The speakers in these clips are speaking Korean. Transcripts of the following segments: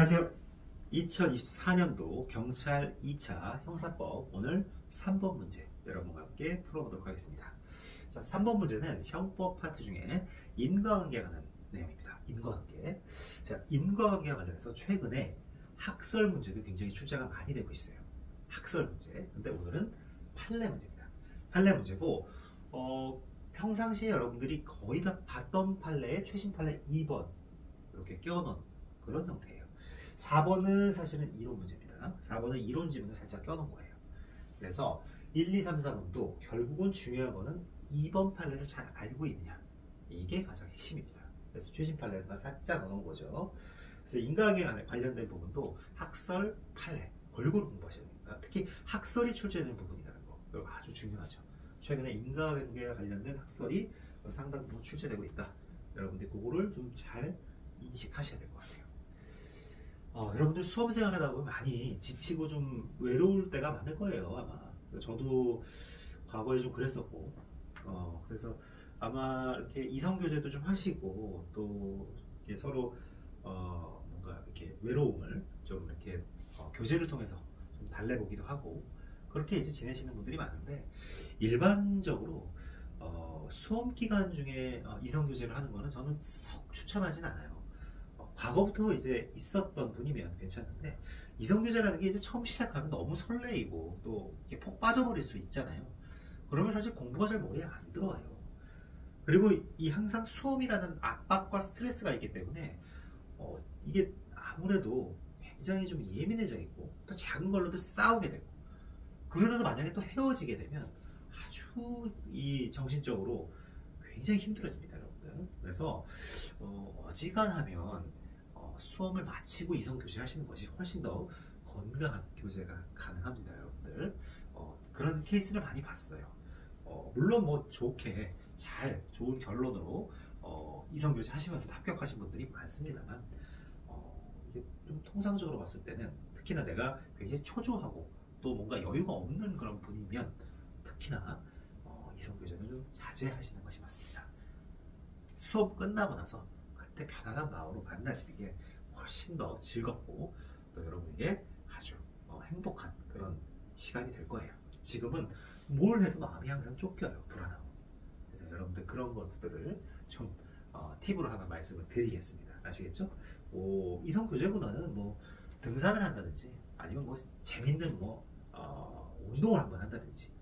안녕하세요. 2024년도 경찰 2차 형사법 오늘 3번 문제 여러분과 함께 풀어보도록 하겠습니다. 자, 3번 문제는 형법 파트 중에 인과관계에 관한 내용입니다. 인과관계. 자, 인과관계와 관련해서 최근에 학설 문제도 굉장히 출제가 많이 되고 있어요. 학설 문제. 근데 오늘은 판례 문제입니다. 판례 문제고 평상시에 여러분들이 거의 다 봤던 판례에 최신 판례 2번 이렇게 껴놓은 그런 형태예요. 4번은 사실은 이론 문제입니다. 4번은 이론 지문을 살짝 껴놓은 거예요. 그래서 1, 2, 3, 4번도 결국은 중요한 거는 2번 판례를 잘 알고 있느냐. 이게 가장 핵심입니다. 그래서 최신 판례를 살짝 넣어놓은 거죠. 그래서 인과관계에 관련된 부분도 학설, 판례 골고루 공부하셔야 됩니다. 특히 학설이 출제되는 부분이라는 거 이거 아주 중요하죠. 최근에 인과관계와 관련된 학설이 상당 부분 출제되고 있다. 여러분들 그거를 좀 잘 인식하셔야 될 것 같아요. 여러분들 수험생활 하다 보면 많이 지치고 좀 외로울 때가 많을 거예요. 아마 저도 과거에 좀 그랬었고 그래서 아마 이렇게 이성교제도 좀 하시고 또 이렇게 서로 뭔가 이렇게 외로움을 좀 이렇게 교제를 통해서 좀 달래보기도 하고 그렇게 이제 지내시는 분들이 많은데 일반적으로 수험 기간 중에 이성교제를 하는 거는 저는 썩 추천하진 않아요. 과거부터 이제 있었던 분이면 괜찮은데 이성교제라는 게 이제 처음 시작하면 너무 설레이고 또 이렇게 폭 빠져버릴 수 있잖아요. 그러면 사실 공부가 잘 머리에 안 들어와요. 그리고 이 항상 수험이라는 압박과 스트레스가 있기 때문에 이게 아무래도 굉장히 좀 예민해져 있고 또 작은 걸로도 싸우게 되고 그러다가 만약에 또 헤어지게 되면 아주 이 정신적으로 굉장히 힘들어집니다, 여러분들. 그래서 어지간하면 수험을 마치고 이성교제 하시는 것이 훨씬 더 건강한 교제가 가능합니다, 여러분들. 그런 케이스를 많이 봤어요. 물론 뭐 좋게 잘 좋은 결론으로 이성교제 하시면서 합격하신 분들이 많습니다만 이게 좀 통상적으로 봤을 때는 특히나 내가 굉장히 초조하고 또 뭔가 여유가 없는 그런 분이면 특히나 이성교제는 좀 자제하시는 것이 맞습니다. 수업 끝나고 나서 그때 편안한 마음으로 만나시는 게 훨씬 더 즐겁고 또 여러분에게 아주 행복한 그런 시간이 될 거예요. 지금은 뭘 해도 마음이 항상 쫓겨요. 불안하고. 그래서 여러분들 그런 것들을 좀 팁으로 하나 말씀을 드리겠습니다. 아시겠죠? 이성교제보다는 뭐 등산을 한다든지 아니면 뭐 재밌는 뭐 운동을 한번 한다든지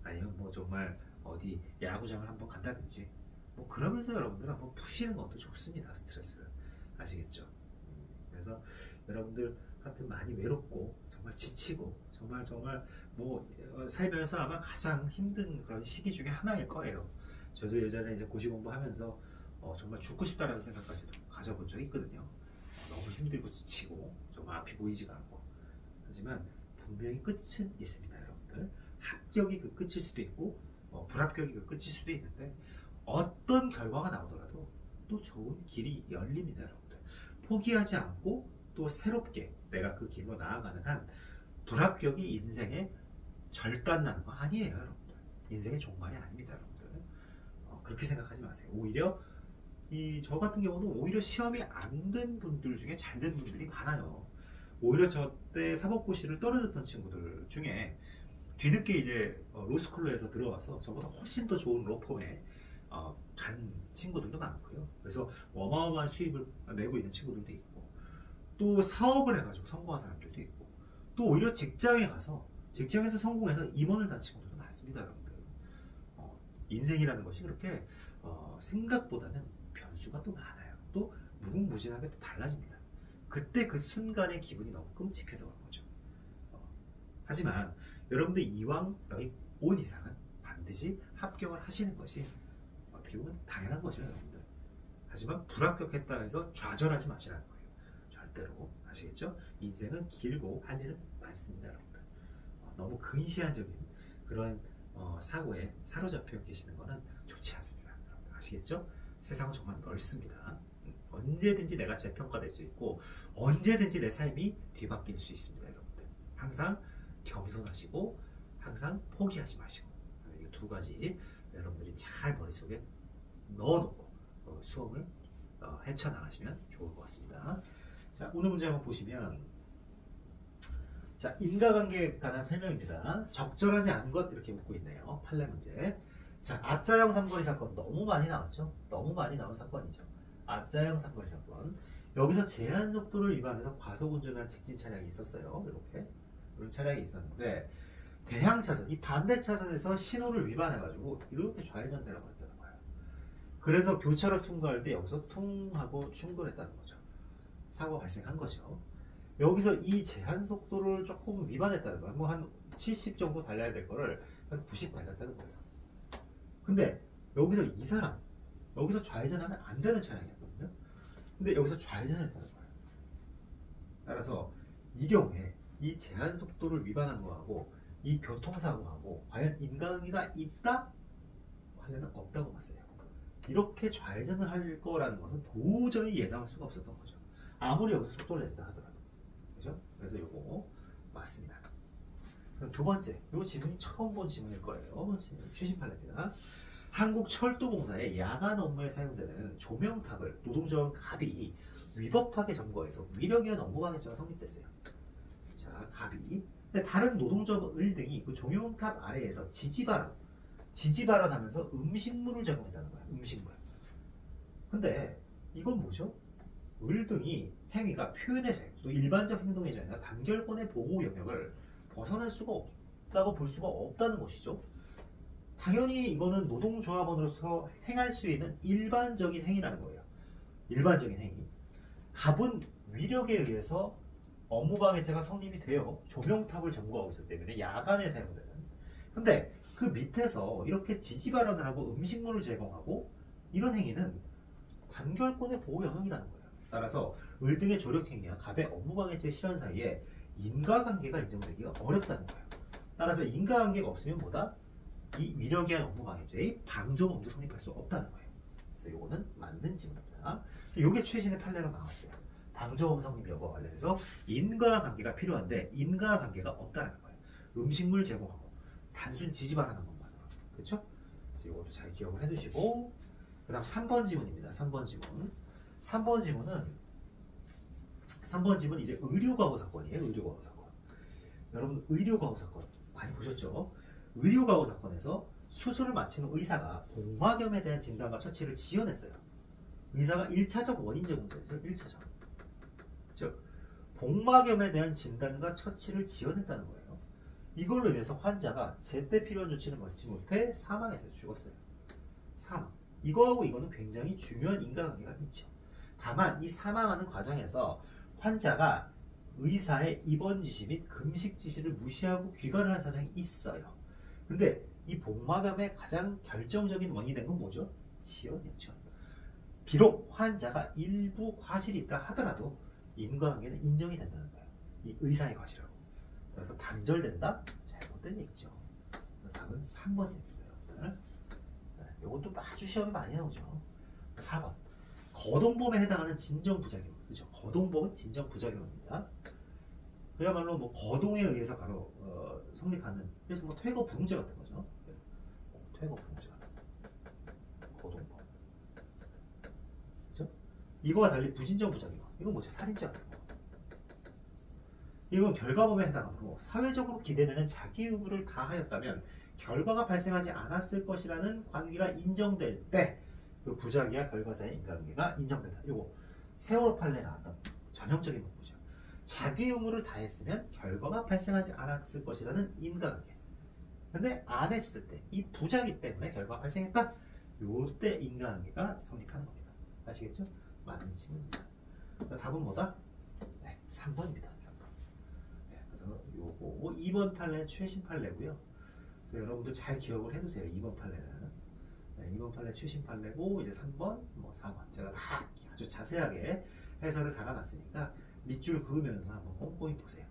아니면 뭐 정말 어디 야구장을 한번 간다든지 뭐 그러면서 여러분들 한번 푸시는 것도 좋습니다. 스트레스를. 아시겠죠? 그래서 여러분들 하여튼 많이 외롭고 정말 지치고 정말 뭐 살면서 아마 가장 힘든 그런 시기 중에 하나일 거예요. 저도 예전에 이제 고시 공부하면서 정말 죽고 싶다라는 생각까지도 가져본 적이 있거든요. 너무 힘들고 지치고 정말 앞이 보이지가 않고 하지만 분명히 끝은 있습니다, 여러분들. 합격이 그 끝일 수도 있고 불합격이 그 끝일 수도 있는데 어떤 결과가 나오더라도 또 좋은 길이 열립니다, 여러분들. 포기하지 않고 또 새롭게 내가 그 길로 나아가는 한 불합격이 인생의 절단 나는 거 아니에요, 여러분들. 인생의 종말이 아닙니다, 여러분들. 그렇게 생각하지 마세요. 오히려 저 같은 경우는 오히려 시험이 안 된 분들 중에 잘 된 분들이 많아요. 오히려 저 때 사법고시를 떨어졌던 친구들 중에 뒤늦게 이제 로스쿨로에서 들어와서 저보다 훨씬 더 좋은 로펌에 간 친구들도 많고요. 그래서 어마어마한 수입을 내고 있는 친구들도 있고 또 사업을 해가지고 성공한 사람들도 있고 또 오히려 직장에 가서 직장에서 성공해서 임원을 단 친구들도 많습니다, 여러분들. 인생이라는 것이 그렇게 생각보다는 변수가 또 많아요. 또 무궁무진하게 또 달라집니다. 그때 그 순간의 기분이 너무 끔찍해서 그런 거죠. 하지만 여러분들 이왕 여기 온 이상은 반드시 합격을 하시는 것이 어떻게 보면 당연한 거죠, 여러분들. 하지만 불합격했다 해서 좌절하지 마시라는 거예요. 절대로. 아시겠죠? 인생은 길고 할 일은 많습니다, 여러분들. 너무 근시안적인 그런 사고에 사로잡혀 계시는 것은 좋지 않습니다, 여러분들. 아시겠죠? 세상은 정말 넓습니다. 언제든지 내가 재평가될 수 있고 언제든지 내 삶이 뒤바뀔 수 있습니다, 여러분들. 항상 겸손하시고 항상 포기하지 마시고 이 두 가지 여러분들이 잘 머릿속에 넣어놓고 수험을 헤쳐나가시면 좋을 것 같습니다. 자, 오늘 문제 한번 보시면, 자, 인과관계에 관한 설명입니다. 적절하지 않은 것 이렇게 묻고 있네요. 판례 문제. 자, 아짜형 삼거리 사건 너무 많이 나왔죠? 너무 많이 나온 사건이죠. 아짜형 삼거리 사건. 여기서 제한 속도를 위반해서 과속 운전한 직진 차량이 있었어요. 이렇게 이런 차량이 있었는데 대형 차선, 이 반대 차선에서 신호를 위반해가지고 이렇게 좌회전 내려버렸다는 거예요. 그래서 교차로 통과할 때 여기서 퉁 하고 충돌했다는 거죠. 사고가 발생한 거죠. 여기서 이 제한 속도를 조금 위반했다는 거예요. 뭐 한 70 정도 달려야 될 거를 한 90 달렸다는 거예요. 근데 여기서 이 사람, 여기서 좌회전하면 안 되는 차량이었거든요. 근데 여기서 좌회전을 했다는 거예요. 따라서 이 경우에 이 제한 속도를 위반한 거하고 이 교통사고하고 과연 인과관계가 있다? 관련은 없다고 봤어요. 이렇게 좌회전을 할 거라는 것은 도저히 예상할 수가 없었던 거죠. 아무리 여기서 속도를 낸다 하더라도. 그죠? 그래서 이거 맞습니다. 그럼 두 번째, 이 지문이 처음 본 지문일 거예요. 최신 판례입니다. 한국철도공사의 야간 업무에 사용되는 조명탑을 노동조합 갑이 위법하게 점거해서 위력위한 업무방해죄가 성립됐어요. 자, 갑이. 근데 다른 노동조합 을등이 그 조명탑 아래에서 지지발언하면서 음식물을 제공했다는 거야. 음식물. 근데 이건 뭐죠? 을등이 행위가 표현의 자유, 또 일반적 행동의 자유나 단결권의 보호 영역을 벗어날 수가 없다고 볼 수가 없다는 것이죠. 당연히 이거는 노동조합원으로서 행할 수 있는 일반적인 행위라는 거예요. 일반적인 행위. 갑은 위력에 의해서 업무방해죄가 성립이 돼요. 조명탑을 점거하고 있기 때문에 야간에 사용되는. 근데 그 밑에서 이렇게 지지발언을 하고 음식물을 제공하고 이런 행위는 단결권의 보호 영역이라는 거예요. 따라서 을등의 조력행위와 갑의 업무방해죄 실현 사이에 인과관계가 인정되기가 어렵다는 거예요. 따라서 인과관계가 없으면 뭐다? 이 위력에 의한 업무방해죄의 방조범도 성립할 수 없다는 거예요. 그래서 이거는 맞는 지문입니다. 이게 최신의 판례로 나왔어요. 방조범 성립 여부와 관련해서 인과관계가 필요한데 인과관계가 없다는 거예요. 음식물 제공하고 단순 지지발언하는 것만으로. 그렇죠? 이것도 잘 기억을 해두시고 그 다음 3번 지문입니다. 3번 지문. 3번 지문 이제 의료과거 사건이에요. 의료과거 사건. 여러분 의료과거 사건 많이 보셨죠? 의료과거 사건에서 수술을 마친 후 의사가 복막염에 대한 진단과 처치를 지연했어요. 의사가 1차적 원인 제공자죠. 1차적. 즉 복막염에 대한 진단과 처치를 지연했다는 거예요. 이걸로 인해서 환자가 제때 필요한 조치를 받지 못해 사망했어요. 죽었어요. 사망. 이거하고 이거는 굉장히 중요한 인과관계가 있죠. 다만 이 사망하는 과정에서 환자가 의사의 입원 지시 및 금식 지시를 무시하고 귀가를 한 사정이 있어요. 근데 이 복막염의 가장 결정적인 원인이 된 건 뭐죠? 지연이요. 지연. 비록 환자가 일부 과실이 있다 하더라도 인과관계는 인정이 된다는 거예요. 이 의사의 과실하고. 그래서 단절된다? 잘못된 얘기죠. 답은 3번입니다. 여러분들. 이것도 아주 시험에 많이 나오죠. 4번. 거동범에 해당하는 진정부작용. 그렇죠? 거동범은 진정부작용입니다. 그야말로 뭐 거동에 의해서 바로 성립하는, 그래서 뭐 퇴거 불응죄 같은 거죠. 퇴거 불응죄 같은 거. 거동범. 그렇죠? 이거와 달리 부진정 부작용. 이건 뭐죠? 살인죄 같은 거. 이건 결과범에 해당하므로 사회적으로 기대되는 자기 의무를 다하였다면 결과가 발생하지 않았을 것이라는 관계가 인정될 때 그 부작위와 결과 사이의 인과관계가 인정된다. 이거 세월호 판례에 나왔던 전형적인 문구죠. 자기 의무를 다했으면 결과가 발생하지 않았을 것이라는 인과관계. 근데 안 했을 때 이 부작위 때문에 결과가 발생했다. 요때 인과관계가 성립하는 겁니다. 아시겠죠? 맞는 질문입니다. 답은 뭐다? 네, 3번입니다. 3번. 네, 그래서 요거 2번 판례는 최신 판례고요. 그래서 여러분들 잘 기억을 해두세요. 2번 판례는. 네, 2번 판례 최신 판례고 이제 3번, 뭐 4번 제가 다 아주 자세하게 해설을 달아놨으니까 밑줄 그으면서 한번 꼼꼼히 보세요.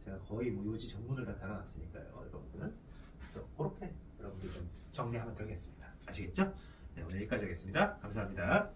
제가 거의 뭐 요지 전문을 다 달아놨으니까요. 여러분들. 그래서 그렇게 여러분들 좀 정리하면 되겠습니다. 아시겠죠? 네, 오늘 여기까지 하겠습니다. 감사합니다.